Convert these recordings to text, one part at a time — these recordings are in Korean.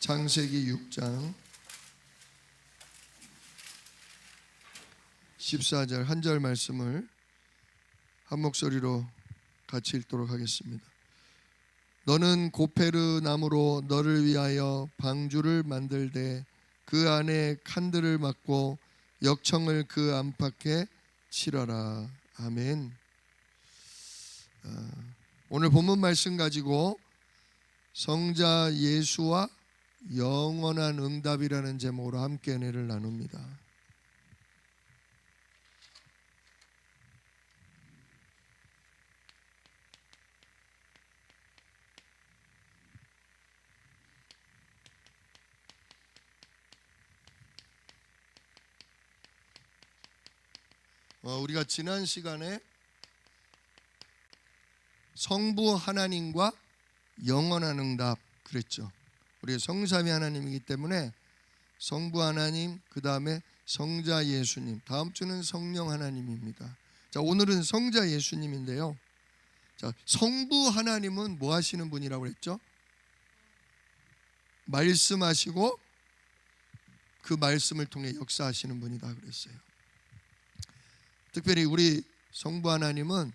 창세기 6장 14절 한 절 말씀을 한 목소리로 같이 읽도록 하겠습니다. 너는 고페르 나무로 너를 위하여 방주를 만들되 그 안에 칸들을 막고 역청을 그 안팎에 칠하라. 아멘. 오늘 본문 말씀 가지고 성자 예수와 영원한 응답이라는 제목으로 함께 은혜를 나눕니다. 우리가 지난 시간에 성부 하나님과 영원한 응답 그랬죠. 우리 성삼위 하나님이기 때문에 성부 하나님, 그 다음에 성자 예수님, 다음 주는 성령 하나님입니다. 자, 오늘은 성자 예수님인데요. 자, 성부 하나님은 뭐 하시는 분이라고 그랬죠? 말씀하시고 그 말씀을 통해 역사하시는 분이다 그랬어요. 특별히 우리 성부 하나님은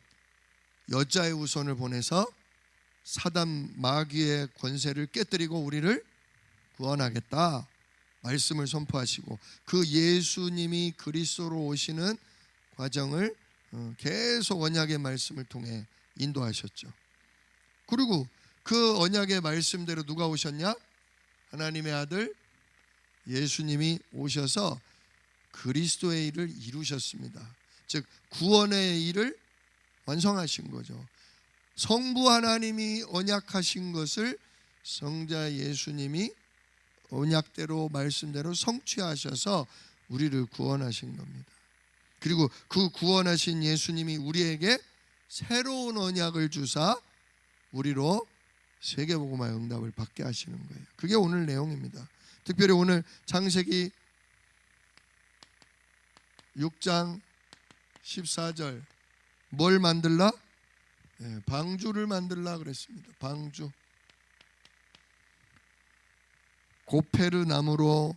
여자의 후손을 보내서 사단 마귀의 권세를 깨뜨리고 우리를 구원하겠다 말씀을 선포하시고, 그 예수님이 그리스도로 오시는 과정을 계속 언약의 말씀을 통해 인도하셨죠. 그리고 그 언약의 말씀대로 누가 오셨냐? 하나님의 아들 예수님이 오셔서 그리스도의 일을 이루셨습니다. 즉 구원의 일을 완성하신 거죠. 성부 하나님이 언약하신 것을 성자 예수님이 언약대로 말씀대로 성취하셔서 우리를 구원하신 겁니다. 그리고 그 구원하신 예수님이 우리에게 새로운 언약을 주사 우리로 세계복음화의 응답을 받게 하시는 거예요. 그게 오늘 내용입니다. 특별히 오늘 창세기 6장 14절 뭘 만들라? 방주를 만들라 그랬습니다. 방주. 고페르 나무로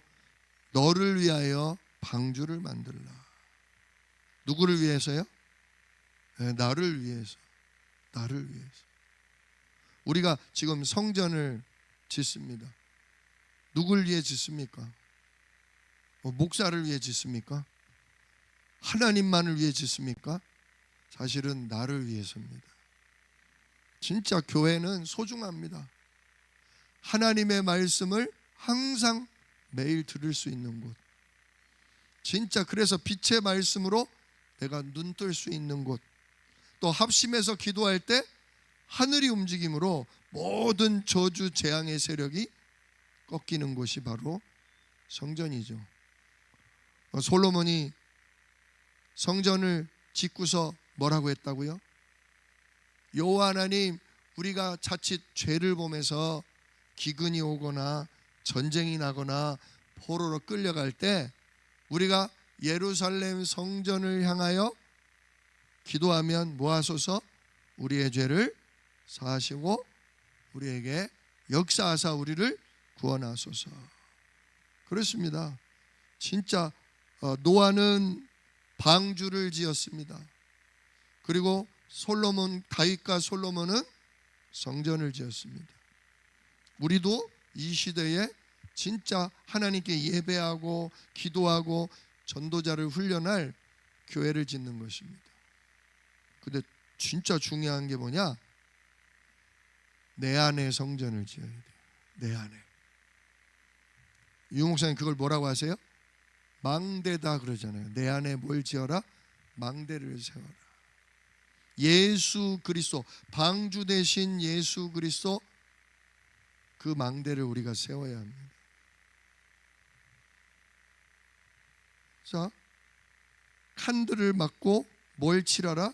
너를 위하여 방주를 만들라. 누구를 위해서요? 나를 위해서. 나를 위해서. 우리가 지금 성전을 짓습니다. 누굴 위해 짓습니까? 목사를 위해 짓습니까? 하나님만을 위해 짓습니까? 사실은 나를 위해서입니다. 진짜 교회는 소중합니다. 하나님의 말씀을 항상 매일 들을 수 있는 곳, 진짜 그래서 빛의 말씀으로 내가 눈 뜰 수 있는 곳, 또 합심해서 기도할 때 하늘이 움직임으로 모든 저주 재앙의 세력이 꺾이는 곳이 바로 성전이죠. 솔로몬이 성전을 짓고서 뭐라고 했다고요? 여호와 하나님, 우리가 자칫 죄를 범해서 기근이 오거나 전쟁이 나거나 포로로 끌려갈 때 우리가 예루살렘 성전을 향하여 기도하면 뭐 하소서? 우리의 죄를 사하시고 우리에게 역사하사 우리를 구원하소서. 그렇습니다. 진짜 노아는 방주를 지었습니다. 그리고 다윗과 솔로몬은 성전을 지었습니다. 우리도 이 시대에 진짜 하나님께 예배하고 기도하고 전도자를 훈련할 교회를 짓는 것입니다. 근데 진짜 중요한 게 뭐냐? 내 안에 성전을 지어야 돼요. 내 안에. 유 목사님 그걸 뭐라고 하세요? 망대다 그러잖아요. 내 안에 뭘 지어라? 망대를 세워라. 예수 그리스도, 방주 대신 예수 그리스도, 그 망대를 우리가 세워야 합니다. 자, 칸들을 막고 뭘 칠하라?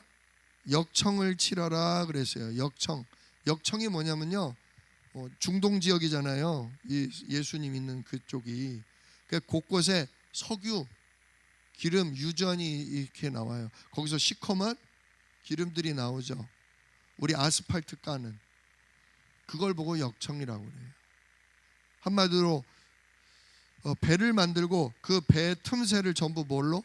역청을 칠하라 그랬어요. 역청이 뭐냐면요, 중동 지역이잖아요. 예수님 있는 그쪽이. 곳곳에 석유, 기름, 유전이 이렇게 나와요. 거기서 시커먼 기름들이 나오죠. 우리 아스팔트 까는 그걸 보고 역청이라고 그래요. 한마디로 배를 만들고 그 배 틈새를 전부 뭘로?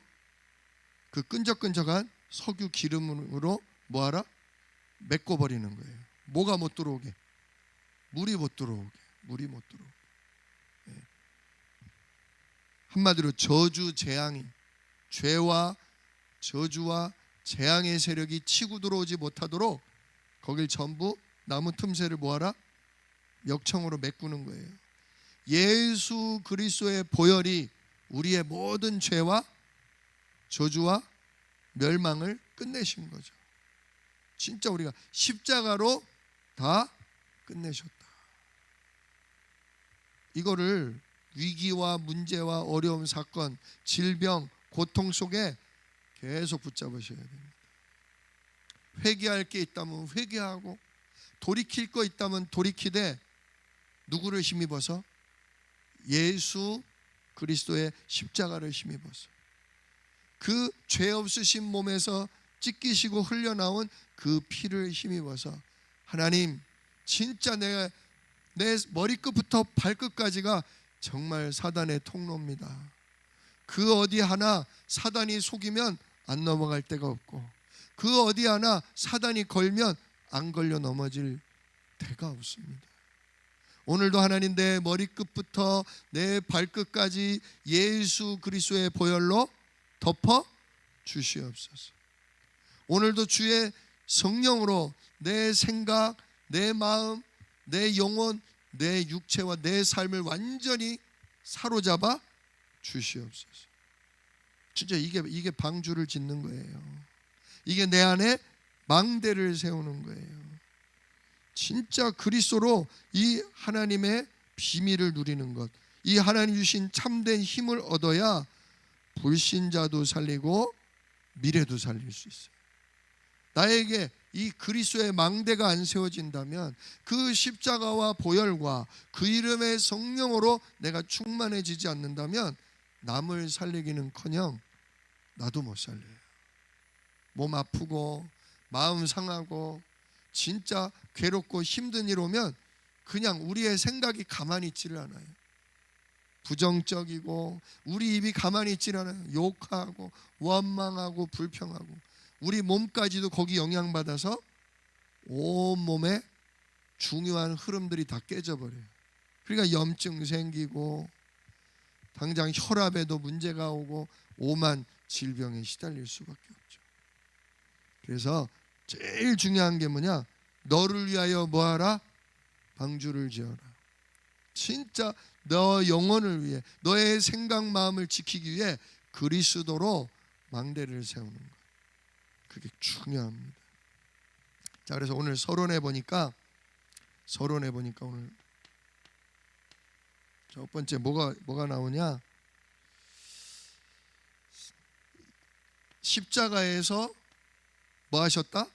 그 끈적끈적한 석유 기름으로 뭐하라? 메꿔버리는 거예요. 뭐가 못 들어오게? 물이 못 들어오게. 물이 못 들어오게. 한마디로 저주 재앙이, 죄와 저주와 재앙의 세력이 치고 들어오지 못하도록 거길 전부 나무 틈새를 뭐하라? 역청으로 메꾸는 거예요. 예수 그리스도의 보혈이 우리의 모든 죄와 저주와 멸망을 끝내신 거죠. 진짜 우리가 십자가로 다 끝내셨다. 이거를 위기와 문제와 어려움, 사건, 질병, 고통 속에 계속 붙잡으셔야 됩니다. 회개할 게 있다면 회개하고, 돌이킬 거 있다면 돌이키되, 누구를 힘입어서? 예수 그리스도의 십자가를 힘입어서, 그 죄 없으신 몸에서 찢기시고 흘려나온 그 피를 힘입어서, 하나님 진짜 내 머리끝부터 발끝까지가 정말 사단의 통로입니다. 그 어디 하나 사단이 속이면 안 넘어갈 데가 없고, 그 어디 하나 사단이 걸면 안 걸려 넘어질 데가 없습니다. 오늘도 하나님 내 머리끝부터 내 발끝까지 예수 그리스도의 보혈로 덮어 주시옵소서. 오늘도 주의 성령으로 내 생각, 내 마음, 내 영혼, 내 육체와 내 삶을 완전히 사로잡아 주시옵소서. 진짜 이게 방주를 짓는 거예요. 이게 내 안에 망대를 세우는 거예요. 진짜 그리스도로 이 하나님의 비밀을 누리는 것, 이 하나님 주신 참된 힘을 얻어야 불신자도 살리고 미래도 살릴 수 있어요. 나에게 이 그리스도의 망대가 안 세워진다면, 그 십자가와 보혈과 그 이름의 성령으로 내가 충만해지지 않는다면 남을 살리기는커녕 나도 못 살려요. 몸 아프고 마음 상하고 진짜 괴롭고 힘든 일 오면 그냥 우리의 생각이 가만히 있지를 않아요. 부정적이고 우리 입이 가만히 있지를 않아요. 욕하고 원망하고 불평하고 우리 몸까지도 거기 영향받아서 온몸에 중요한 흐름들이 다 깨져버려요. 그러니까 염증 생기고 당장 혈압에도 문제가 오고 오만 질병에 시달릴 수밖에 없죠. 그래서 제일 중요한 게 뭐냐? 너를 위하여 뭐하라? 방주를 지어라. 진짜 너 영혼을 위해, 너의 생각 마음을 지키기 위해 그리스도로 망대를 세우는 것, 그게 중요합니다. 자, 그래서 오늘 서론에 보니까 오늘 첫 번째 뭐가 나오냐? 십자가에서 뭐 하셨다?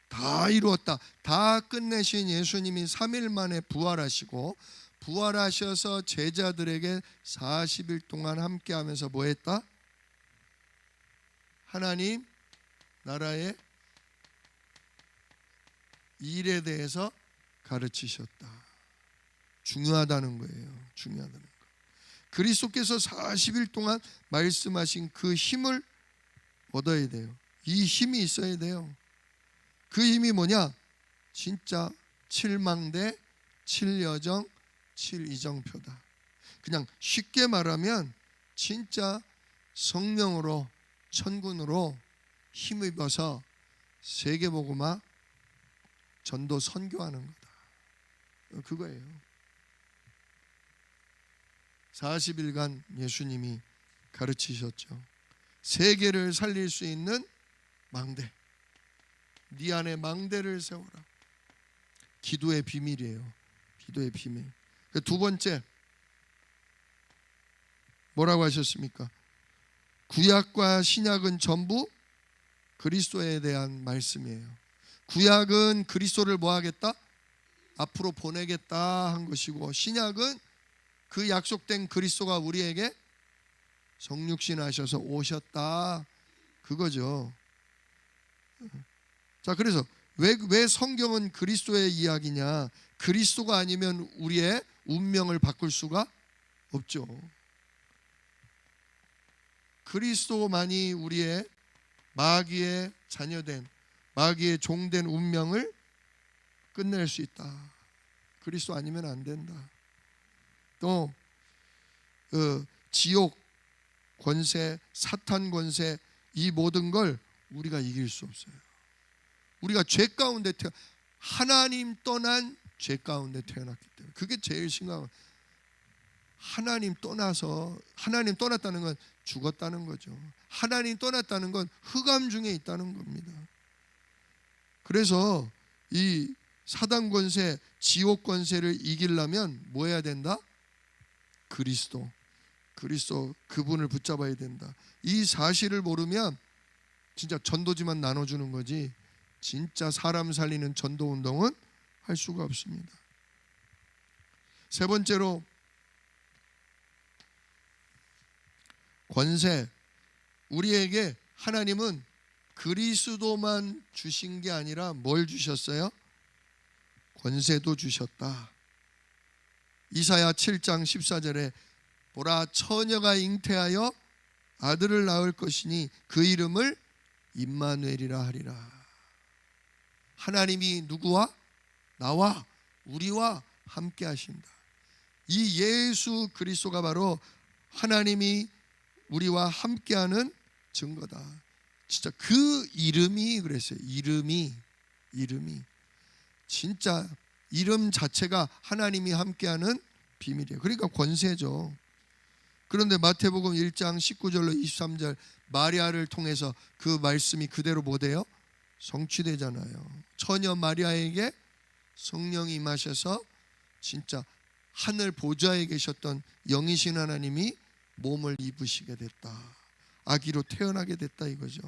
다 이루었다. 다 끝내신 예수님이 3일 만에 부활하시고, 부활하셔서 제자들에게 40일 동안 함께하면서 뭐 했다? 하나님 나라의 일에 대해서 가르치셨다. 중요하다는 거예요. 중요하다는 거. 그리스도께서 40일 동안 말씀하신 그 힘을 얻어야 돼요. 이 힘이 있어야 돼요. 그 힘이 뭐냐? 진짜 7망대, 7여정, 7이정표다. 그냥 쉽게 말하면 진짜 성령으로, 천군으로 힘입어서 세계복음화 전도 선교하는 거다. 그거예요. 40일간 예수님이 가르치셨죠. 세계를 살릴 수 있는 망대, 네 안에 망대를 세워라. 기도의 비밀이에요. 기도의 비밀. 두 번째 뭐라고 하셨습니까? 구약과 신약은 전부 그리스도에 대한 말씀이에요. 구약은 그리스도를 뭐 하겠다? 앞으로 보내겠다 한 것이고, 신약은 그 약속된 그리스도가 우리에게 성육신하셔서 오셨다, 그거죠. 자, 그래서 왜 성경은 그리스도의 이야기냐? 그리스도가 아니면 우리의 운명을 바꿀 수가 없죠. 그리스도만이 우리의 마귀의 자녀된, 마귀의 종된 운명을 끝낼 수 있다. 그리스도 아니면 안 된다. 또 지옥 권세, 사탄 권세, 이 모든 걸 우리가 이길 수 없어요. 우리가 죄 가운데 하나님 떠난 죄 가운데 태어났기 때문에. 그게 제일 심각한. 하나님 떠났다는 건 죽었다는 거죠. 하나님 떠났다는 건 흑암 중에 있다는 겁니다. 그래서 이 사단 권세, 지옥 권세를 이기려면 뭐 해야 된다? 그리스도 그분을 붙잡아야 된다. 이 사실을 모르면 진짜 전도지만 나눠주는 거지 진짜 사람 살리는 전도 운동은 할 수가 없습니다. 세 번째로 권세. 우리에게 하나님은 그리스도만 주신 게 아니라 뭘 주셨어요? 권세도 주셨다. 이사야 7장 14절에 보라, 처녀가 잉태하여 아들을 낳을 것이니 그 이름을 임마누엘이라 하리라. 하나님이 누구와? 나와 우리와 함께 하신다. 이 예수 그리스도가 바로 하나님이 우리와 함께하는 증거다. 진짜 그 이름이 그랬어요. 이름이 진짜 이름 자체가 하나님이 함께하는 비밀이에요. 그러니까 권세죠. 그런데 마태복음 1장 19절로 23절 마리아를 통해서 그 말씀이 그대로 뭐 돼요? 성취되잖아요. 처녀 마리아에게 성령이 임하셔서 진짜 하늘 보좌에 계셨던 영이신 하나님이 몸을 입으시게 됐다. 아기로 태어나게 됐다 이거죠.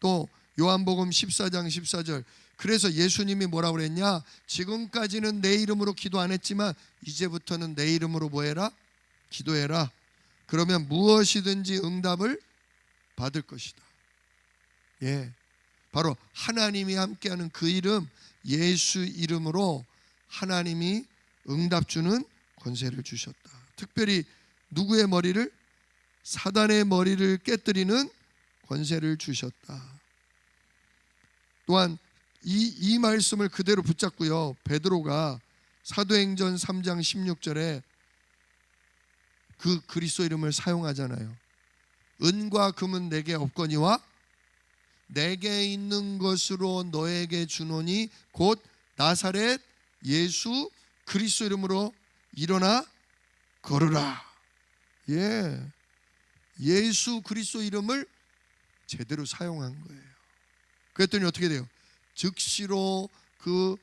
또 요한복음 14장 14절 그래서 예수님이 뭐라고 그랬냐? 지금까지는 내 이름으로 기도 안 했지만 이제부터는 내 이름으로 뭐 해라? 기도해라. 그러면 무엇이든지 응답을 받을 것이다. 예, 바로 하나님이 함께하는 그 이름 예수 이름으로 하나님이 응답 주는 권세를 주셨다. 특별히 누구의 머리를? 사단의 머리를 깨뜨리는 권세를 주셨다. 또한 이 말씀을 그대로 붙잡고요. 베드로가 사도행전 3장 16절에 그 그리스도 이름을 사용하잖아요. 은과 금은 내게 없거니와 내게 있는 것으로 너에게 주노니 곧 나사렛 예수 그리스도 이름으로 일어나 걸으라. 예, 예수 그리스도 이름을 제대로 사용한 거예요. 그랬더니 어떻게 돼요? 즉시로 그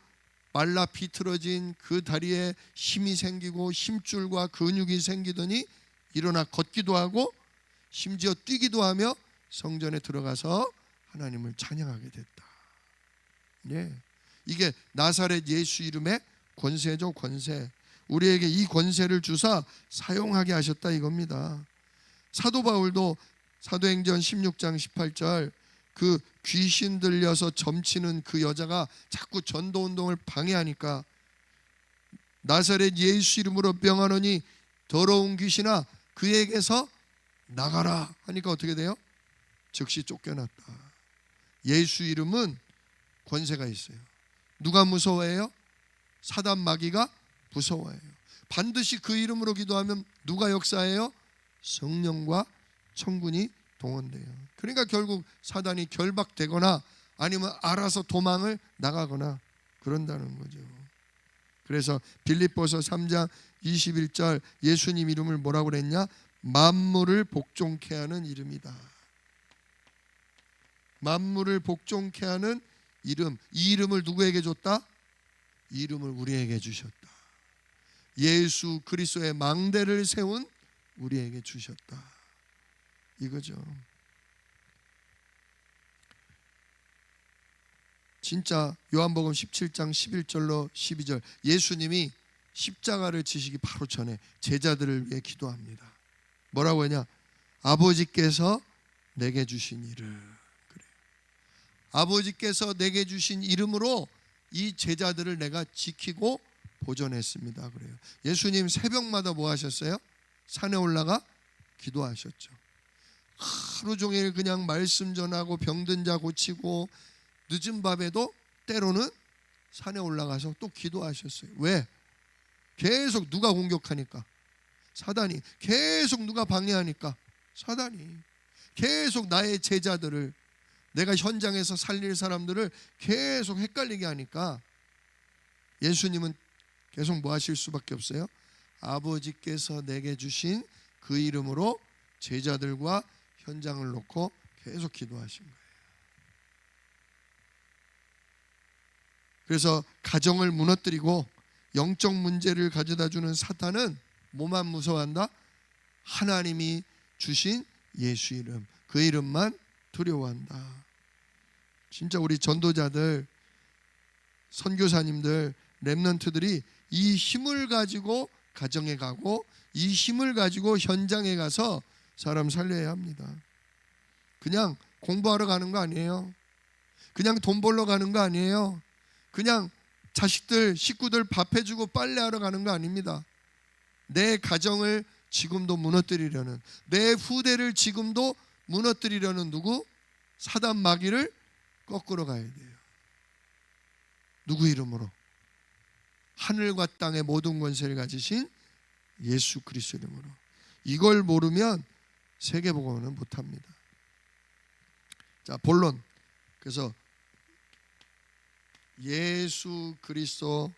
말라 비틀어진 그 다리에 힘이 생기고 힘줄과 근육이 생기더니 일어나 걷기도 하고 심지어 뛰기도 하며 성전에 들어가서 하나님을 찬양하게 됐다. 예, 이게 나사렛 예수 이름의 권세죠. 권세. 우리에게 이 권세를 주사 사용하게 하셨다 이겁니다. 사도 바울도 사도행전 16장 18절 그 귀신 들려서 점치는 그 여자가 자꾸 전도운동을 방해하니까 나사렛 예수 이름으로 명하노니 더러운 귀신아 그에게서 나가라 하니까 어떻게 돼요? 즉시 쫓겨났다. 예수 이름은 권세가 있어요. 누가 무서워해요? 사단 마귀가 무서워해요. 반드시 그 이름으로 기도하면 누가 역사해요? 성령과 천군이 동원돼요. 그러니까 결국 사단이 결박되거나 아니면 알아서 도망을 나가거나 그런다는 거죠. 그래서 빌립보서 3장 21절 예수님 이름을 뭐라고 그랬냐? 만물을 복종케 하는 이름이다. 만물을 복종케 하는 이름. 이 이름을 누구에게 줬다? 이 이름을 우리에게 주셨다. 예수 그리스도의 망대를 세운 우리에게 주셨다. 이거죠. 진짜 요한복음 17장 11절로 12절 예수님이 십자가를 지시기 바로 전에 제자들을 위해 기도합니다. 뭐라고 하냐? 아버지께서 내게 주신 이름. 그래요. 아버지께서 내게 주신 이름으로 이 제자들을 내가 지키고 보존했습니다. 그래요. 예수님 새벽마다 뭐 하셨어요? 산에 올라가 기도하셨죠. 하루 종일 그냥 말씀 전하고 병든 자 고치고 늦은 밤에도 때로는 산에 올라가서 또 기도하셨어요. 왜? 계속 누가 공격하니까, 사단이. 계속 누가 방해하니까, 사단이. 계속 나의 제자들을, 내가 현장에서 살릴 사람들을 계속 헷갈리게 하니까 예수님은 계속 뭐 하실 수밖에 없어요? 아버지께서 내게 주신 그 이름으로 제자들과 현장을 놓고 계속 기도하신 거예요. 그래서 가정을 무너뜨리고 영적 문제를 가져다주는 사탄은 뭐만 무서워한다? 하나님이 주신 예수 이름, 그 이름만 두려워한다. 진짜 우리 전도자들, 선교사님들, 렘넌트들이 이 힘을 가지고 가정에 가고 이 힘을 가지고 현장에 가서 사람 살려야 합니다. 그냥 공부하러 가는 거 아니에요. 그냥 돈 벌러 가는 거 아니에요. 그냥 자식들, 식구들 밥 해주고 빨래하러 가는 거 아닙니다. 내 가정을 지금도 무너뜨리려는, 내 후대를 지금도 무너뜨리려는 누구? 사단 마귀를 거꾸로 가야 돼요. 누구 이름으로? 하늘과 땅의 모든 권세를 가지신 예수 그리스도 이름으로. 이걸 모르면 세계복음은 못합니다. 자, 본론. 그래서 예수 그리스도,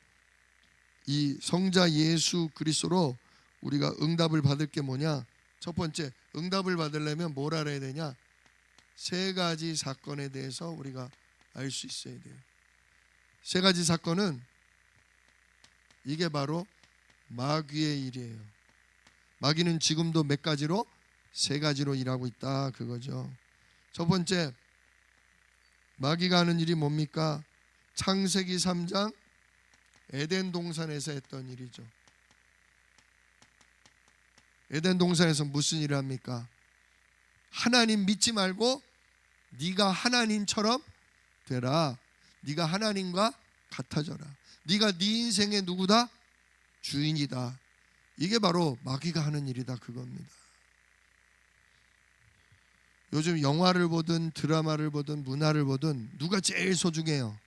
이 성자 예수 그리스도로 우리가 응답을 받을 게 뭐냐? 첫 번째, 응답을 받으려면 뭘 알아야 되냐? 세 가지 사건에 대해서 우리가 알 수 있어야 돼요. 세 가지 사건은 이게 바로 마귀의 일이에요. 마귀는 지금도 몇 가지로? 세 가지로 일하고 있다, 그거죠. 첫 번째, 마귀가 하는 일이 뭡니까? 창세기 3장 에덴 동산에서 했던 일이죠. 에덴 동산에서 무슨 일을 합니까? 하나님 믿지 말고 네가 하나님처럼 되라. 네가 하나님과 같아져라. 네가 네 인생의 누구다? 주인이다. 이게 바로 마귀가 하는 일이다, 그겁니다. 요즘 영화를 보든 드라마를 보든 문화를 보든 누가 제일 소중해요?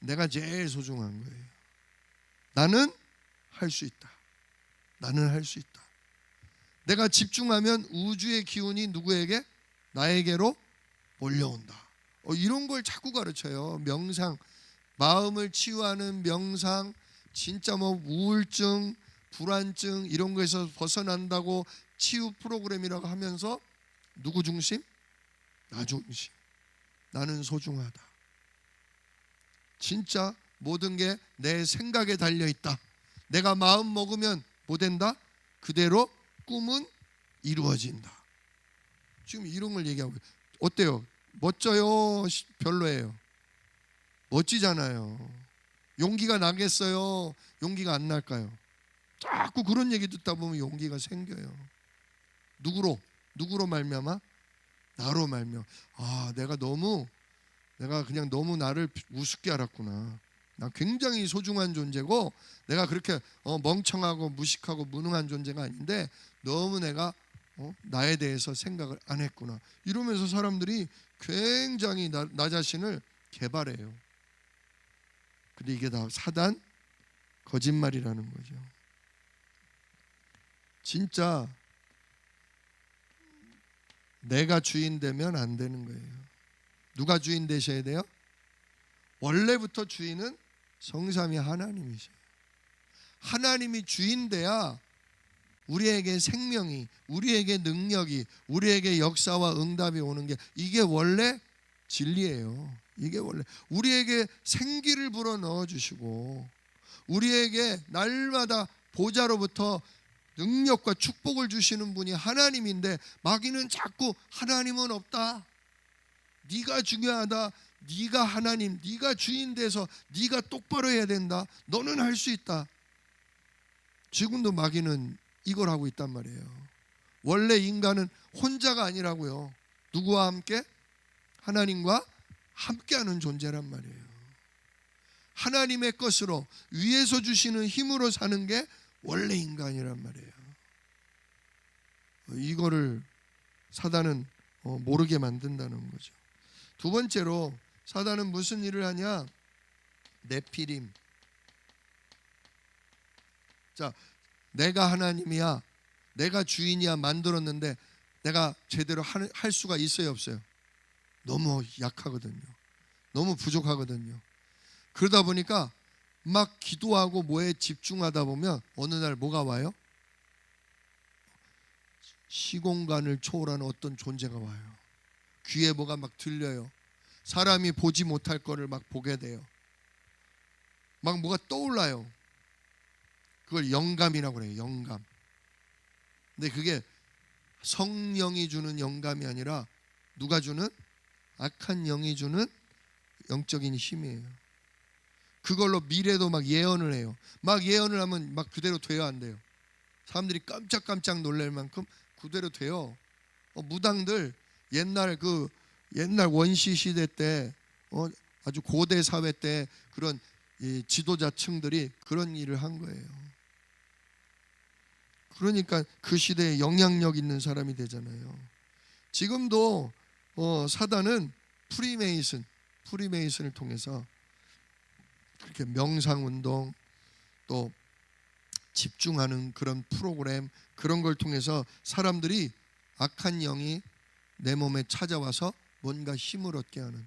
내가 제일 소중한 거예요. 나는 할 수 있다. 나는 할 수 있다. 내가 집중하면 우주의 기운이 누구에게? 나에게로 몰려온다. 이런 걸 자꾸 가르쳐요. 명상, 마음을 치유하는 명상, 진짜 뭐 우울증, 불안증 이런 거에서 벗어난다고 치유 프로그램이라고 하면서 누구 중심? 나 중심. 나는 소중하다. 진짜 모든 게 내 생각에 달려있다. 내가 마음 먹으면 뭐 된다? 그대로 꿈은 이루어진다. 지금 이런 걸 얘기하고 어때요? 멋져요? 별로예요? 멋지잖아요. 용기가 나겠어요? 용기가 안 날까요? 자꾸 그런 얘기 듣다 보면 용기가 생겨요. 누구로 말미암아? 나로 말미암아. 내가 그냥 너무 나를 우습게 알았구나. 나 굉장히 소중한 존재고 내가 그렇게 멍청하고 무식하고 무능한 존재가 아닌데 너무 내가 나에 대해서 생각을 안 했구나. 이러면서 사람들이 굉장히 나 자신을 개발해요. 근데 이게 다 사단 거짓말이라는 거죠. 진짜 내가 주인 되면 안 되는 거예요. 누가 주인 되셔야 돼요? 원래부터 주인은 성삼위 하나님이세요. 하나님이 주인 돼야 우리에게 생명이, 우리에게 능력이, 우리에게 역사와 응답이 오는 게 이게 원래 진리예요. 이게 원래 우리에게 생기를 불어 넣어주시고 우리에게 날마다 보좌로부터 능력과 축복을 주시는 분이 하나님인데 마귀는 자꾸 하나님은 없다. 네가 중요하다. 네가 하나님, 네가 주인 돼서 네가 똑바로 해야 된다. 너는 할 수 있다. 지금도 마귀는 이걸 하고 있단 말이에요. 원래 인간은 혼자가 아니라고요. 누구와 함께? 하나님과 함께하는 존재란 말이에요. 하나님의 것으로 위에서 주시는 힘으로 사는 게 원래 인간이란 말이에요. 이거를 사단은 모르게 만든다는 거죠. 두 번째로 사단은 무슨 일을 하냐? 네피림. 자, 내가 하나님이야, 내가 주인이야 만들었는데 내가 제대로 할 수가 있어요, 없어요? 너무 약하거든요. 너무 부족하거든요. 그러다 보니까 막 기도하고 뭐에 집중하다 보면 어느 날 뭐가 와요? 시공간을 초월하는 어떤 존재가 와요. 귀에 뭐가 막 들려요. 사람이 보지 못할 거를 막 보게 돼요. 막 뭐가 떠올라요. 그걸 영감이라고 그래요. 영감. 근데 그게 성령이 주는 영감이 아니라 누가 주는? 악한 영이 주는 영적인 힘이에요. 그걸로 미래도 막 예언을 해요. 막 예언을 하면 막 그대로 돼요, 안 돼요? 사람들이 깜짝깜짝 놀랄 만큼 그대로 돼요. 무당들 옛날 원시 시대 때 아주 고대 사회 때 그런 이 지도자층들이 그런 일을 한 거예요. 그러니까 그 시대에 영향력 있는 사람이 되잖아요. 지금도 사단은 프리메이슨을 통해서 그렇게 명상운동 또 집중하는 그런 프로그램, 그런 걸 통해서 사람들이 악한 영이 내 몸에 찾아와서 뭔가 힘을 얻게 하는.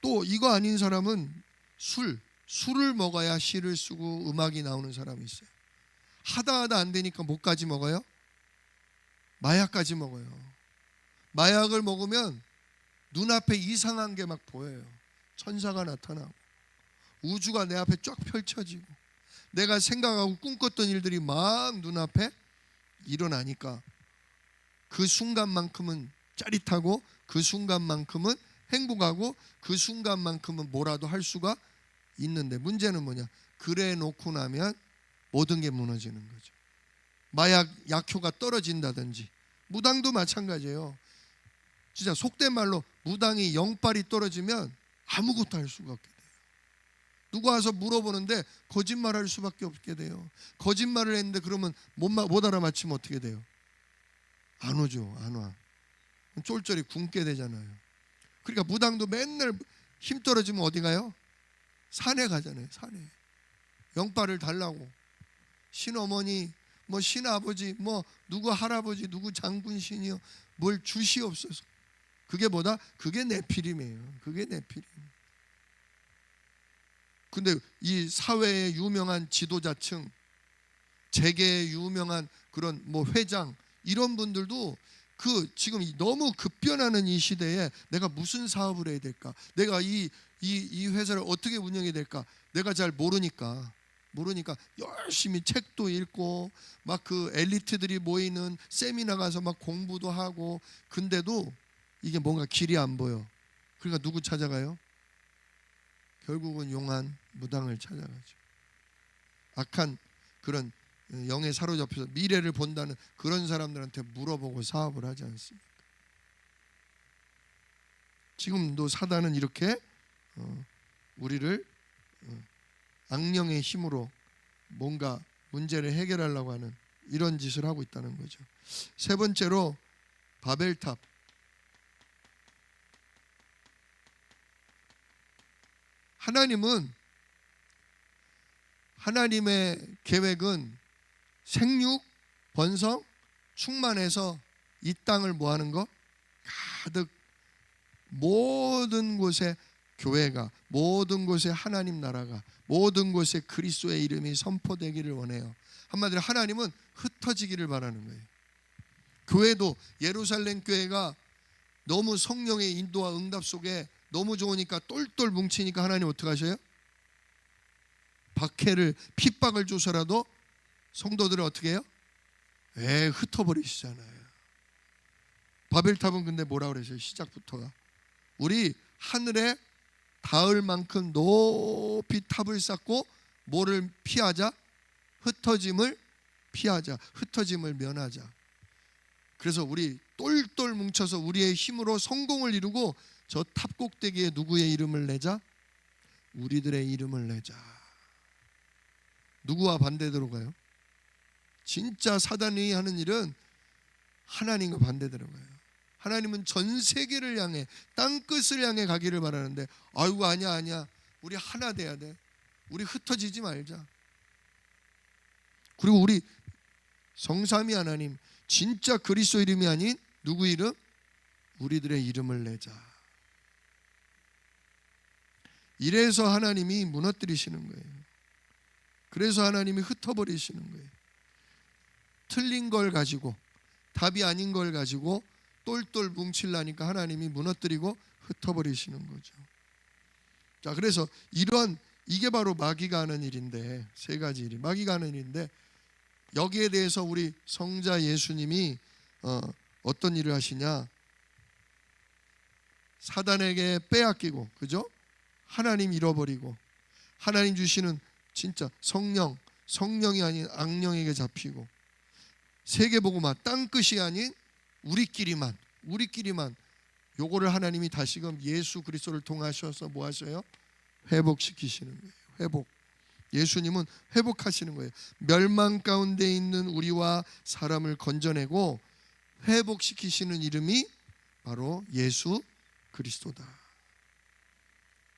또 이거 아닌 사람은 술을 먹어야 시를 쓰고 음악이 나오는 사람이 있어요. 하다 안 되니까 뭐까지 먹어요? 마약까지 먹어요. 마약을 먹으면 눈앞에 이상한 게 막 보여요. 천사가 나타나고 우주가 내 앞에 쫙 펼쳐지고 내가 생각하고 꿈꿨던 일들이 막 눈앞에 일어나니까 그 순간만큼은 짜릿하고 그 순간만큼은 행복하고 그 순간만큼은 뭐라도 할 수가 있는데, 문제는 뭐냐? 그래 놓고 나면 모든 게 무너지는 거죠. 마약 약효가 떨어진다든지, 무당도 마찬가지예요. 진짜 속된 말로 무당이 영빨이 떨어지면 아무것도 할 수가 없게 돼요. 누가 와서 물어보는데 거짓말할 수밖에 없게 돼요. 거짓말을 했는데 그러면 못 알아맞히면 어떻게 돼요? 안 오죠. 안 와. 쫄쫄이 굶게 되잖아요. 그러니까 무당도 맨날 힘 떨어지면 어디 가요? 산에 가잖아요. 산에. 영빨을 달라고. 신어머니, 뭐 신아버지, 뭐 누구 할아버지, 누구 장군신이요, 뭘 주시옵소서. 그게 뭐다? 그게 네피림이에요. 그게 네피림. 근데 이 사회의 유명한 지도자층, 재계의 유명한 그런 뭐 회장, 이런 분들도 그 지금 너무 급변하는 이 시대에 내가 무슨 사업을 해야 될까? 내가 이 회사를 어떻게 운영해야 될까? 내가 잘 모르니까 열심히 책도 읽고 막 그 엘리트들이 모이는 세미나 가서 막 공부도 하고, 근데도 이게 뭔가 길이 안 보여. 그러니까 누구 찾아가요? 결국은 용한 무당을 찾아가죠. 악한 그런 영에 사로잡혀서 미래를 본다는 그런 사람들한테 물어보고 사업을 하지 않습니까? 지금도 사단은 이렇게 우리를 악령의 힘으로 뭔가 문제를 해결하려고 하는 이런 짓을 하고 있다는 거죠. 세 번째로 바벨탑. 하나님의 계획은 생육, 번성, 충만해서 이 땅을 뭐하는 거? 가득 모든 곳에 교회가, 모든 곳에 하나님 나라가, 모든 곳에 그리스도의 이름이 선포되기를 원해요. 한마디로 하나님은 흩어지기를 바라는 거예요. 교회도 예루살렘 교회가 너무 성령의 인도와 응답 속에 너무 좋으니까 똘똘 뭉치니까 하나님 어떻게 하셔요? 박해를, 핍박을 줘서라도 성도들을 어떻게 해요? 흩어버리시잖아요. 바벨탑은 근데 뭐라 그러세요? 시작부터가 우리 하늘에 닿을 만큼 높이 탑을 쌓고 뭐를 피하자? 흩어짐을 피하자. 흩어짐을 면하자. 그래서 우리 똘똘 뭉쳐서 우리의 힘으로 성공을 이루고 저 탑 꼭대기에 누구의 이름을 내자? 우리들의 이름을 내자. 누구와 반대대로 가요? 진짜 사단이 하는 일은 하나님과 반대대로 가요. 하나님은 전 세계를 향해, 땅끝을 향해 가기를 바라는데, 아이고 아니야 우리 하나 돼야 돼. 우리 흩어지지 말자. 그리고 우리 성삼위 하나님, 진짜 그리스도 이름이 아닌 누구 이름? 우리들의 이름을 내자. 이래서 하나님이 무너뜨리시는 거예요. 그래서 하나님이 흩어버리시는 거예요. 틀린 걸 가지고, 답이 아닌 걸 가지고 똘똘 뭉치려니까 하나님이 무너뜨리고 흩어버리시는 거죠. 자, 그래서 이게 바로 마귀가 하는 일인데, 세 가지 일이 마귀가 하는 일인데, 여기에 대해서 우리 성자 예수님이 어떤 일을 하시냐? 사단에게 빼앗기고, 그죠? 하나님 잃어버리고, 하나님 주시는 진짜 성령이 아닌 악령에게 잡히고, 세계복음화 땅끝이 아닌 우리끼리만 요거를 하나님이 다시금 예수 그리스도를 통하셔서 뭐 하셔요? 회복시키시는 거예요. 회복. 예수님은 회복하시는 거예요. 멸망 가운데 있는 우리와 사람을 건져내고 회복시키시는 이름이 바로 예수 그리스도다.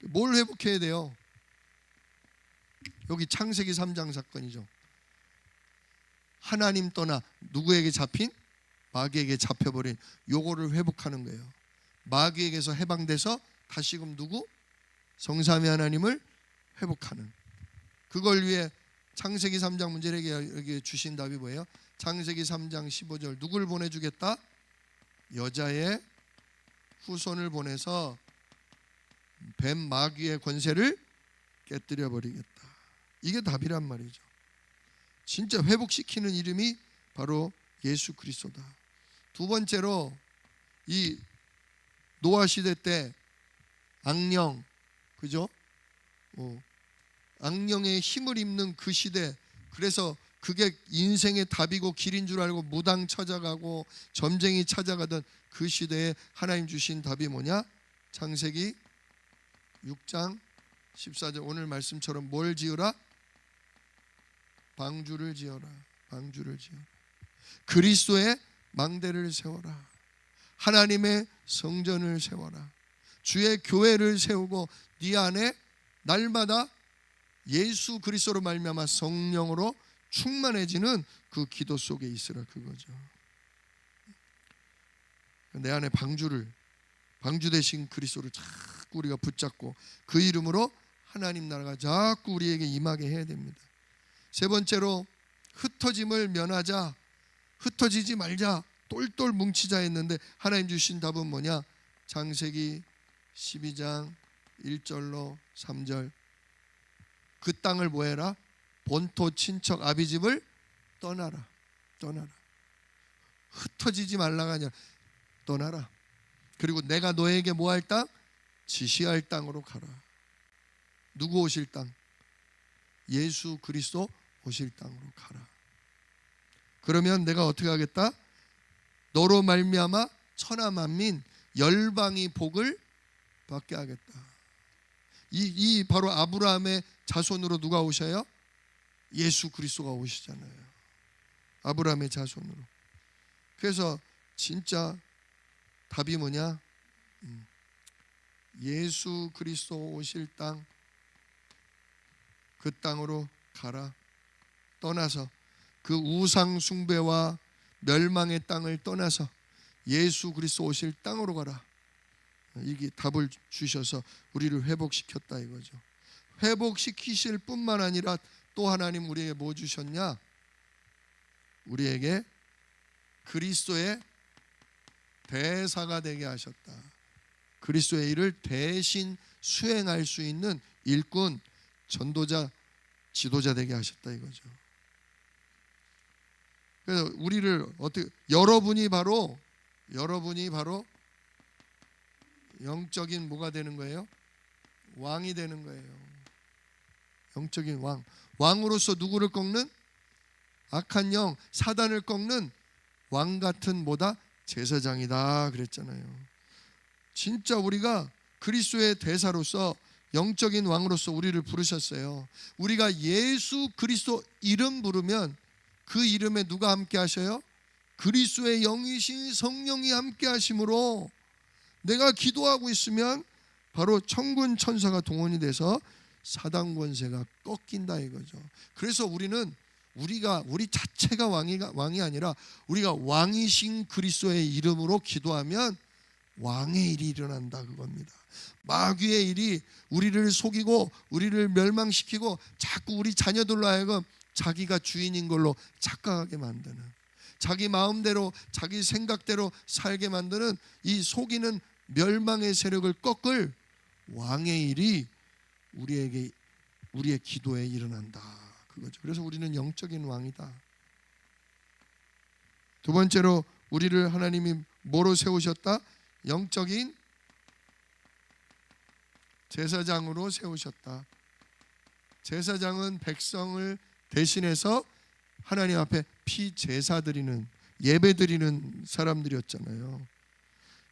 뭘 회복해야 돼요? 여기 창세기 3장 사건이죠. 하나님 떠나 누구에게 잡힌? 마귀에게 잡혀버린 요거를 회복하는 거예요. 마귀에게서 해방돼서 다시금 누구? 성삼위 하나님을 회복하는. 그걸 위해 창세기 3장 문제에게 여기 주신 답이 뭐예요? 창세기 3장 15절, 누굴 보내주겠다? 여자의 후손을 보내서 뱀 마귀의 권세를 깨뜨려 버리겠다. 이게 답이란 말이죠. 진짜 회복시키는 이름이 바로 예수 그리스도다. 두 번째로, 이 노아 시대 때 악령, 그죠? 악령의 힘을 입는 그 시대, 그래서 그게 인생의 답이고 길인 줄 알고 무당 찾아가고 점쟁이 찾아가던 그 시대에 하나님 주신 답이 뭐냐? 창세기 6장 14절, 오늘 말씀처럼 뭘 지으라? 방주를 지어라. 방주를 지어라. 그리스도의 망대를 세워라. 하나님의 성전을 세워라. 주의 교회를 세우고 네 안에 날마다 예수 그리스도로 말미암아 성령으로 충만해지는 그 기도 속에 있으라, 그거죠. 내 안에 방주 대신 그리스도를 자꾸 우리가 붙잡고 그 이름으로 하나님 나라가 자꾸 우리에게 임하게 해야 됩니다. 세 번째로, 흩어짐을 면하자, 흩어지지 말자, 똘똘 뭉치자 했는데 하나님 주신 답은 뭐냐? 창세기 12장 1절로 3절, 그 땅을 뭐해라? 본토 친척 아비집을 떠나라. 흩어지지 말라가 아니라 떠나라. 그리고 내가 너에게 뭐할 땅? 지시할 땅으로 가라. 누구 오실 땅? 예수 그리스도 오실 땅으로 가라. 그러면 내가 어떻게 하겠다? 너로 말미암아 천하 만민 열방이 복을 받게 하겠다. 이 바로 아브라함의 자손으로 누가 오셔요? 예수 그리스도가 오시잖아요. 아브라함의 자손으로. 그래서 진짜 답이 뭐냐? 예수 그리스도 오실 땅, 그 땅으로 가라. 떠나서 그 우상 숭배와 멸망의 땅을 떠나서 예수 그리스도 오실 땅으로 가라. 이게 답을 주셔서 우리를 회복시켰다 이거죠. 회복시키실 뿐만 아니라 또 하나님 우리에게 뭐 주셨냐? 우리에게 그리스도의 대사가 되게 하셨다. 그리스도의 일을 대신 수행할 수 있는 일꾼, 전도자, 지도자 되게 하셨다 이거죠. 그래서 우리를 어떻게, 여러분이 바로 영적인 뭐가 되는 거예요? 왕이 되는 거예요. 영적인 왕으로서 누구를 꺾는? 악한 영 사단을 꺾는 왕 같은 뭐다? 제사장이다 그랬잖아요. 진짜 우리가 그리스도의 대사로서 영적인 왕으로서 우리를 부르셨어요. 우리가 예수 그리스도 이름 부르면 그 이름에 누가 함께 하셔요? 그리스도의 영이신 성령이 함께 하심으로 내가 기도하고 있으면 바로 천군 천사가 동원이 돼서 사단 권세가 꺾인다 이거죠. 그래서 우리 자체가 왕이 아니라 우리가 왕이신 그리스도의 이름으로 기도하면 왕의 일이 일어난다 그겁니다. 마귀의 일이 우리를 속이고 우리를 멸망시키고 자꾸 우리 자녀들로 하여금 자기가 주인인 걸로 착각하게 만드는, 자기 마음대로 자기 생각대로 살게 만드는 이 속이는 멸망의 세력을 꺾을 왕의 일이 우리의 기도에 일어난다 그거죠. 그래서 우리는 영적인 왕이다. 두 번째로 우리를 하나님이 뭐로 세우셨다? 영적인 제사장으로 세우셨다. 제사장은 백성을 대신해서 하나님 앞에 피제사 드리는, 예배 드리는 사람들이었잖아요.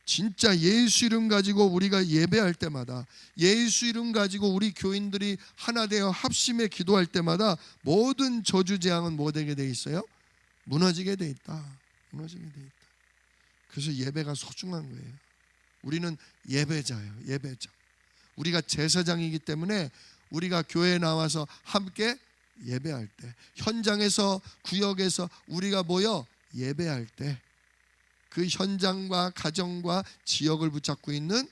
진짜 예수 이름 가지고 우리가 예배할 때마다, 예수 이름 가지고 우리 교인들이 하나 되어 합심해 기도할 때마다 모든 저주 재앙은 뭐 되게 돼 있어요? 무너지게 돼 있다. 무너지게 돼 있다. 그래서 예배가 소중한 거예요. 우리는 예배자예요. 예배자. 우리가 제사장이기 때문에 우리가 교회에 나와서 함께 예배할 때, 현장에서 구역에서 우리가 모여 예배할 때 그 현장과 가정과 지역을 붙잡고 있는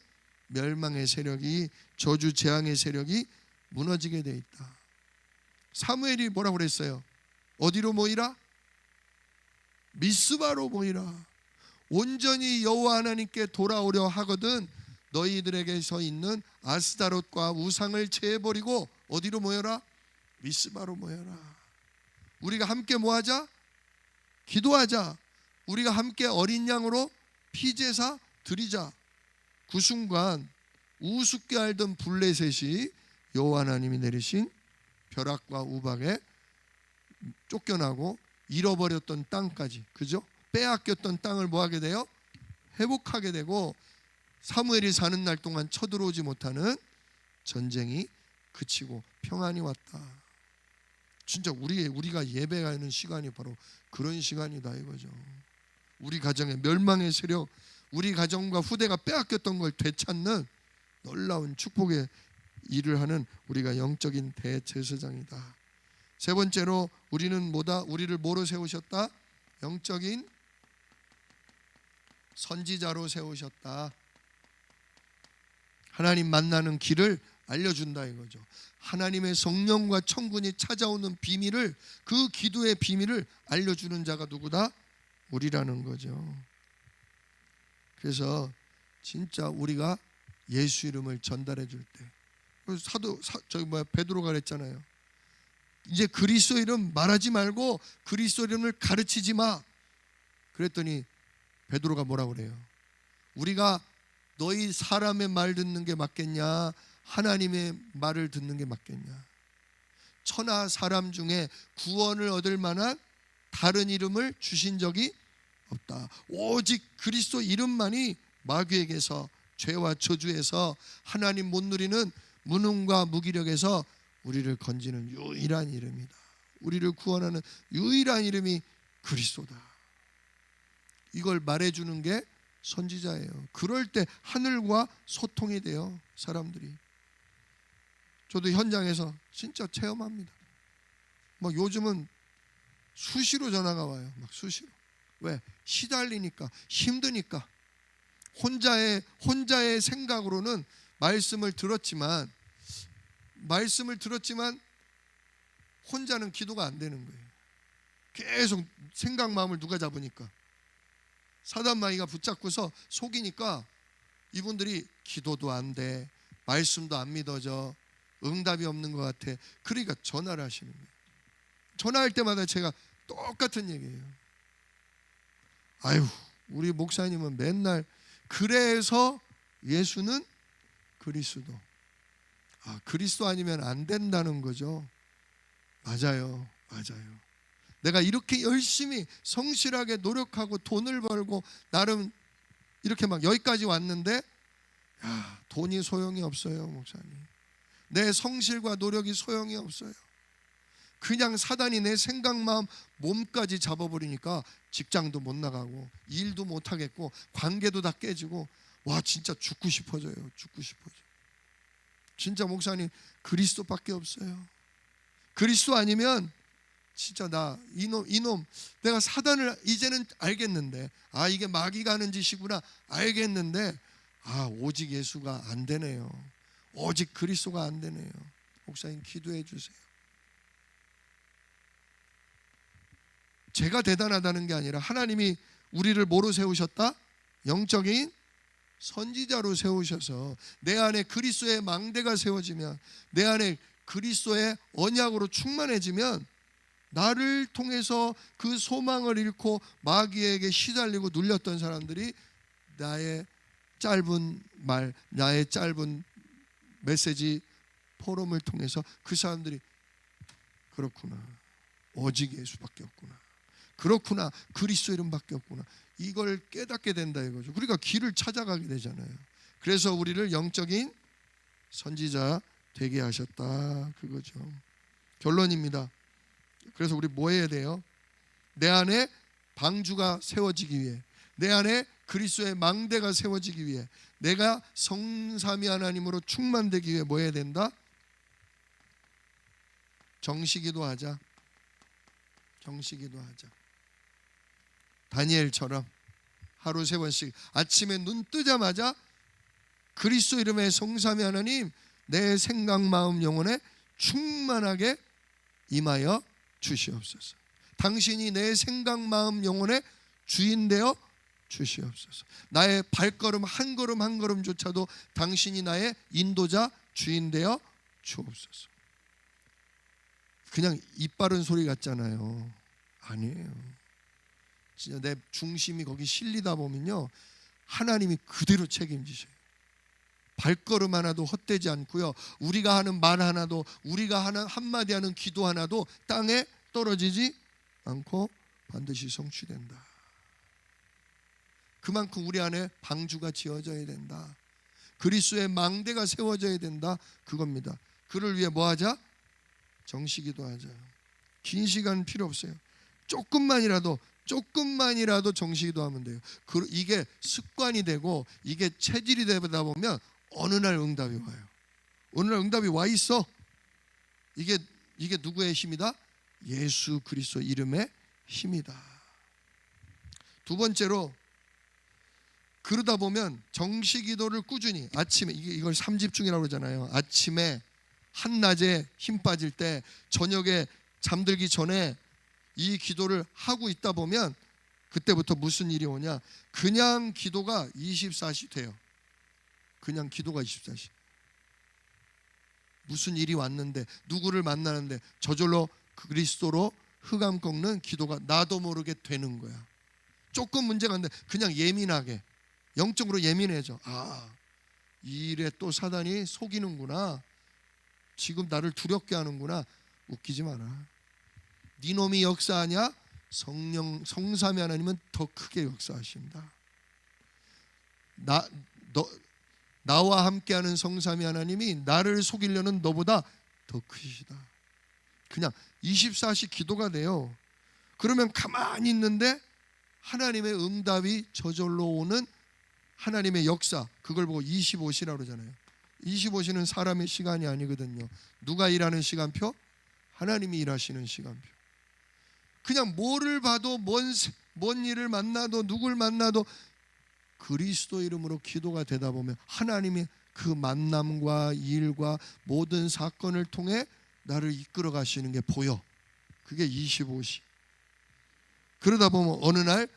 멸망의 세력이, 저주 재앙의 세력이 무너지게 돼 있다. 사무엘이 뭐라고 그랬어요? 어디로 모이라? 미스바로 모이라. 온전히 여호와 하나님께 돌아오려 하거든 너희들에게서 있는 아스다롯과 우상을 제해버리고 어디로 모여라? 미스바로 모여라. 우리가 함께 뭐하자? 기도하자. 우리가 함께 어린 양으로 피제사 드리자. 그 순간 우습게 알던 블레셋이 여호와 하나님이 내리신 벼락과 우박에 쫓겨나고 잃어버렸던 땅까지, 그죠? 빼앗겼던 땅을 뭐하게 돼요? 회복하게 되고 사무엘이 사는 날 동안 쳐들어오지 못하는 전쟁이 그치고 평안이 왔다. 진짜 우리가 예배하는 시간이 바로 그런 시간이다 이거죠. 우리 가정의 멸망의 세력, 우리 가정과 후대가 빼앗겼던 걸 되찾는 놀라운 축복의 일을 하는 우리가 영적인 대제사장이다. 세 번째로 우리는 뭐다? 우리를 뭐로 세우셨다? 영적인 선지자로 세우셨다. 하나님 만나는 길을 알려준다 이거죠. 하나님의 성령과 천군이 찾아오는 비밀을, 그 기도의 비밀을 알려주는 자가 누구다? 우리라는 거죠. 그래서 진짜 우리가 예수 이름을 전달해 줄 때, 베드로가 그랬잖아요. 이제 그리스도 이름 말하지 말고 그리스도 이름을 가르치지 마. 그랬더니 베드로가 뭐라고 그래요? 우리가 너희 사람의 말 듣는 게 맞겠냐, 하나님의 말을 듣는 게 맞겠냐? 천하 사람 중에 구원을 얻을 만한 다른 이름을 주신 적이 없다. 오직 그리스도 이름만이 마귀에게서, 죄와 저주에서, 하나님 못 누리는 무능과 무기력에서 우리를 건지는 유일한 이름이다. 우리를 구원하는 유일한 이름이 그리스도다. 이걸 말해주는 게 선지자예요. 그럴 때 하늘과 소통이 돼요. 사람들이. 저도 현장에서 진짜 체험합니다. 요즘은 수시로 전화가 와요. 수시로. 왜? 시달리니까, 힘드니까. 혼자의 생각으로는 말씀을 들었지만 혼자는 기도가 안 되는 거예요. 계속 생각 마음을 누가 잡으니까, 사단 마귀가 붙잡고서 속이니까 이분들이 기도도 안 돼, 말씀도 안 믿어져, 응답이 없는 것 같아. 그러니까 전화를 하시는 거예요. 전화할 때마다 제가 똑같은 얘기예요. 아유, 우리 목사님은 맨날 그래서 예수는 그리스도. 그리스도 아니면 안 된다는 거죠. 맞아요. 내가 이렇게 열심히 성실하게 노력하고 돈을 벌고 나름 이렇게 막 여기까지 왔는데 돈이 소용이 없어요, 목사님. 내 성실과 노력이 소용이 없어요. 그냥 사단이 내 생각, 마음, 몸까지 잡아버리니까 직장도 못 나가고 일도 못 하겠고 관계도 다 깨지고, 와 진짜 죽고 싶어져요. 죽고 싶어져. 진짜 목사님, 그리스도밖에 없어요. 그리스도 아니면 진짜 나 이놈 내가 사단을 이제는 알겠는데, 아 이게 마귀가 하는 짓이구나 알겠는데, 아 오직 예수가 안 되네요. 오직 그리스도가 안 되네요. 목사님 기도해 주세요. 제가 대단하다는 게 아니라 하나님이 우리를 뭐로 세우셨다? 영적인 선지자로 세우셔서 내 안에 그리스도의 망대가 세워지면, 내 안에 그리스도의 언약으로 충만해지면, 나를 통해서 그 소망을 잃고 마귀에게 시달리고 눌렸던 사람들이 나의 짧은 말, 나의 짧은 메시지 포럼을 통해서 그 사람들이 그렇구나, 오직 예수밖에 없구나, 그렇구나, 그리스도 이름밖에 없구나, 이걸 깨닫게 된다 이거죠. 그러니까 길을 찾아가게 되잖아요. 그래서 우리를 영적인 선지자 되게 하셨다 그거죠. 결론입니다. 그래서 우리 뭐 해야 돼요? 내 안에 방주가 세워지기 위해, 내 안에 그리스도의 망대가 세워지기 위해, 내가 성삼위 하나님으로 충만되기 위해 뭐 해야 된다? 정시기도 하자. 정시기도 하자. 다니엘처럼 하루 3번씩 아침에 눈 뜨자마자 그리스도 이름의 성삼위 하나님, 내 생각, 마음, 영혼에 충만하게 임하여 주시옵소서. 당신이 내 생각, 마음, 영혼의 주인 되어 주시옵소서. 나의 발걸음 한 걸음 한 걸음조차도 당신이 나의 인도자, 주인 되어 주옵소서. 그냥 입 바른 소리 같잖아요. 아니에요. 진짜 내 중심이 거기 실리다 보면요, 하나님이 그대로 책임지셔요. 발걸음 하나도 헛되지 않고요, 우리가 하는 말 하나도, 우리가 하는 한마디 하는 기도 하나도 땅에 떨어지지 않고 반드시 성취된다. 그만큼 우리 안에 방주가 지어져야 된다. 그리스도의 망대가 세워져야 된다 그겁니다. 그를 위해 뭐 하자? 정시기도 하자. 긴 시간 필요 없어요. 조금만이라도 정시기도 하면 돼요. 이게 습관이 되고 이게 체질이 되다 보면 어느 날 응답이 와요. 어느 날 응답이 와 있어. 이게 누구의 힘이다? 예수 그리스도 이름의 힘이다. 두 번째로, 그러다 보면 정시기도를 꾸준히 아침에, 이걸 3집중이라고 그러잖아요. 아침에, 한낮에 힘 빠질 때, 저녁에 잠들기 전에 이 기도를 하고 있다 보면 그때부터 무슨 일이 오냐? 그냥 기도가 24시 돼요. 그냥 기도가 24시. 무슨 일이 왔는데, 누구를 만나는데 저절로 그리스도로 흑암 꺾는 기도가 나도 모르게 되는 거야. 조금 문제가 있는데 그냥 예민하게, 영적으로 예민해져. 아, 이 일에 또 사단이 속이는구나, 지금 나를 두렵게 하는구나. 웃기지 마라. 네 놈이 역사하냐? 성삼위 하나님은 더 크게 역사하신다. 나와 함께하는 성삼위 하나님이 나를 속이려는 너보다 더 크시다. 그냥 24시 기도가 돼요. 그러면 가만히 있는데 하나님의 응답이 저절로 오는 하나님의 역사, 그걸 보고 25시라고 그러잖아요. 25시는 사람의 시간이 아니거든요. 누가 일하는 시간표? 하나님이 일하시는 시간표. 그냥 뭐를 봐도, 뭔 일을 만나도, 누굴 만나도 그리스도 이름으로 기도가 되다 보면 하나님이 그 만남과 일과 모든 사건을 통해 나를 이끌어 가시는 게 보여. 그게 25시. 그러다 보면 어느 날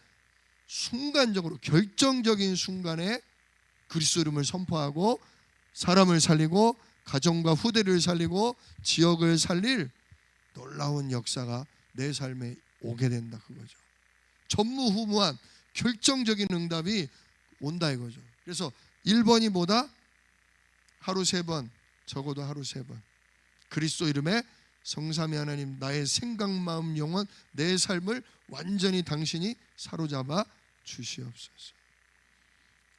순간적으로, 결정적인 순간에 그리스도 이름을 선포하고 사람을 살리고 가정과 후대를 살리고 지역을 살릴 놀라운 역사가 내 삶에 오게 된다 그거죠. 전무후무한 결정적인 응답이 온다 이거죠. 그래서 1번이 뭐다? 하루 3번, 적어도 하루 3번. 그리스도 이름에 성삼위 하나님, 나의 생각, 마음, 영혼, 내 삶을 완전히 당신이 사로잡아 주시옵소서.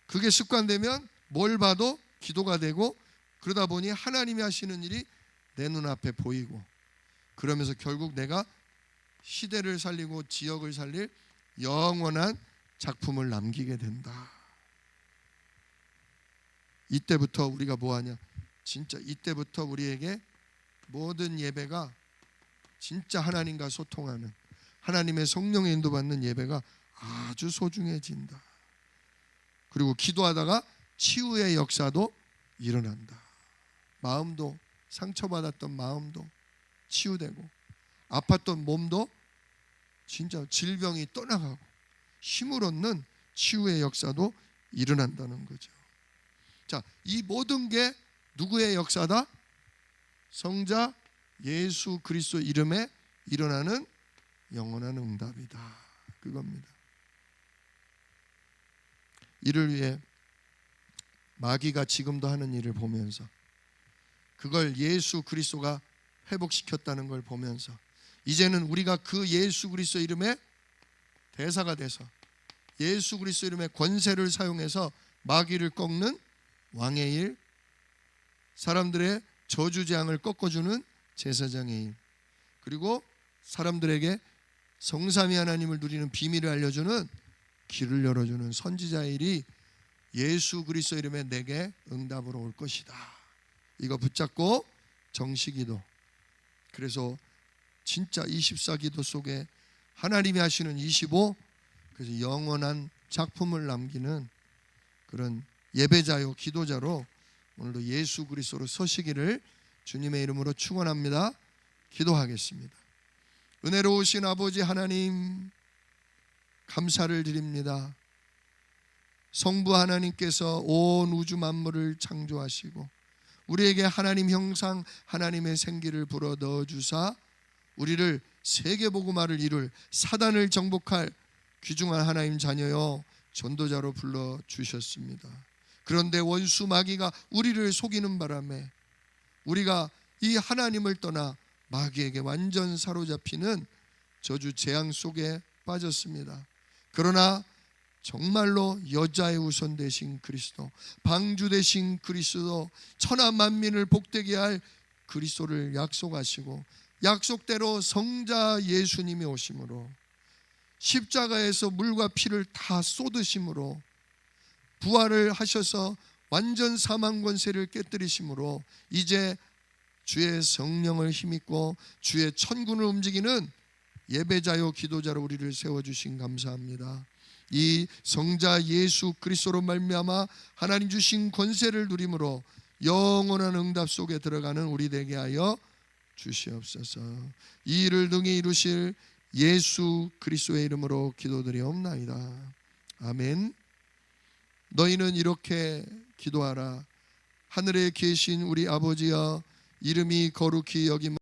그게 습관되면 뭘 봐도 기도가 되고 그러다 보니 하나님이 하시는 일이 내 눈앞에 보이고, 그러면서 결국 내가 시대를 살리고 지역을 살릴 영원한 작품을 남기게 된다. 이때부터 우리가 뭐하냐? 진짜 이때부터 우리에게 모든 예배가 진짜 하나님과 소통하는, 하나님의 성령에 인도받는 예배가 아주 소중해진다. 그리고 기도하다가 치유의 역사도 일어난다. 마음도, 상처받았던 마음도 치유되고, 아팠던 몸도 진짜 질병이 떠나가고, 힘을 얻는 치유의 역사도 일어난다는 거죠. 자, 이 모든 게 누구의 역사다? 성자 예수 그리스도 이름에 일어나는 영원한 응답이다. 그겁니다. 이를 위해 마귀가 지금도 하는 일을 보면서, 그걸 예수 그리스도가 회복시켰다는 걸 보면서, 이제는 우리가 그 예수 그리스도 이름의 대사가 돼서 예수 그리스도 이름의 권세를 사용해서 마귀를 꺾는 왕의 일, 사람들의 저주재앙을 꺾어주는 제사장의 일, 그리고 사람들에게 성삼위 하나님을 누리는 비밀을 알려주는 길을 열어주는 선지자의 일이 예수 그리스도 이름에 내게 응답으로 올 것이다. 이거 붙잡고 정시기도, 그래서 진짜 24기도 속에 하나님이 하시는 25, 그래서 영원한 작품을 남기는 그런 예배자요 기도자로 오늘도 예수 그리스도로 서시기를 주님의 이름으로 축원합니다. 기도하겠습니다. 은혜로우신 아버지 하나님, 감사를 드립니다. 성부 하나님께서 온 우주 만물을 창조하시고 우리에게 하나님 형상 하나님의 생기를 불어 넣어주사 우리를 세계복음화를 이룰 사단을 정복할 귀중한 하나님 자녀여 전도자로 불러주셨습니다. 그런데 원수 마귀가 우리를 속이는 바람에 우리가 이 하나님을 떠나 마귀에게 완전 사로잡히는 저주 재앙 속에 빠졌습니다. 그러나 정말로 여자의 우선 되신 그리스도, 방주 되신 그리스도, 천하 만민을 복되게 할 그리스도를 약속하시고 약속대로 성자 예수님이 오심으로 십자가에서 물과 피를 다 쏟으심으로 부활을 하셔서 완전 사망 권세를 깨뜨리심으로 이제 주의 성령을 힘입고 주의 천군을 움직이는 예배자요 기도자로 우리를 세워주신 감사합니다. 이 성자 예수 그리스도로 말미암아 하나님 주신 권세를 누림으로 영원한 응답 속에 들어가는 우리 되게 하여 주시옵소서. 이 일을 능히 이루실 예수 그리스도의 이름으로 기도드리옵나이다. 아멘. 너희는 이렇게 기도하라. 하늘에 계신 우리 아버지여, 이름이 거룩히 여김